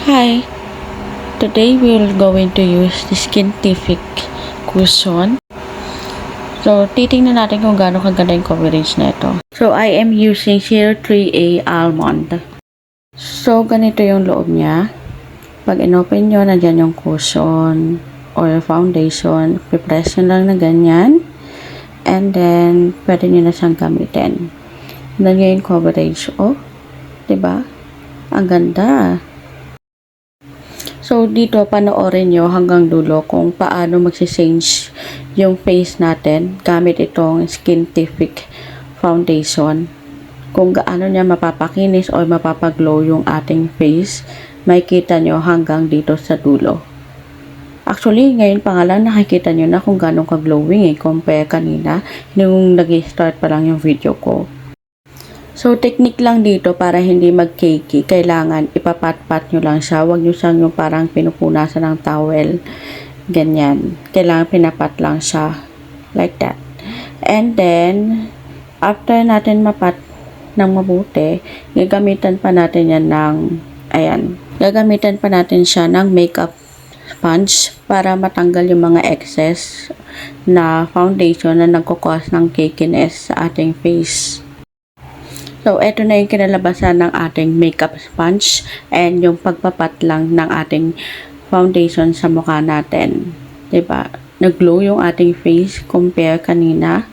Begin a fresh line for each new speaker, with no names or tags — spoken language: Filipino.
Hi, today we're going to use the Skintific cushion. So, titingnan natin kung gaano kaganda yung coverage na ito. So, I am using 03A Almond. So, ganito yung loob niya. Pag in-open nyo, nandyan yung cushion or foundation. Pipress nyo lang na ganyan. And then, pwede nyo na siyang gamitin. Nandiyan yung coverage. Oh, diba? Ang ganda. So, dito panoorin nyo hanggang dulo kung paano magsi-change yung face natin gamit itong Skintific Foundation. Kung gaano niya mapapakinis o mapapaglow yung ating face, makikita nyo hanggang dito sa dulo. Actually, ngayon pa nga lang nakikita nyo na kung gaano ka-glowing compare kanina nung nag-start pa lang yung video ko. So, technique lang dito para hindi mag-cakey, kailangan ipapat-pat nyo lang siya. Huwag nyo siyang yung parang pinupunasan ng towel. Ganyan. Kailangan pinapat lang siya. Like that. And then, after natin mapat ng mabuti, gagamitan pa natin yan ng, ayan, gagamitan pa natin siya ng makeup sponge para matanggal yung mga excess na foundation na nagkukos ng cakiness sa ating face. So, eto na yung kinalabasan ng ating makeup sponge and yung pagpapat lang ng ating foundation sa mukha natin. Diba? Nag-glow yung ating face compare kanina.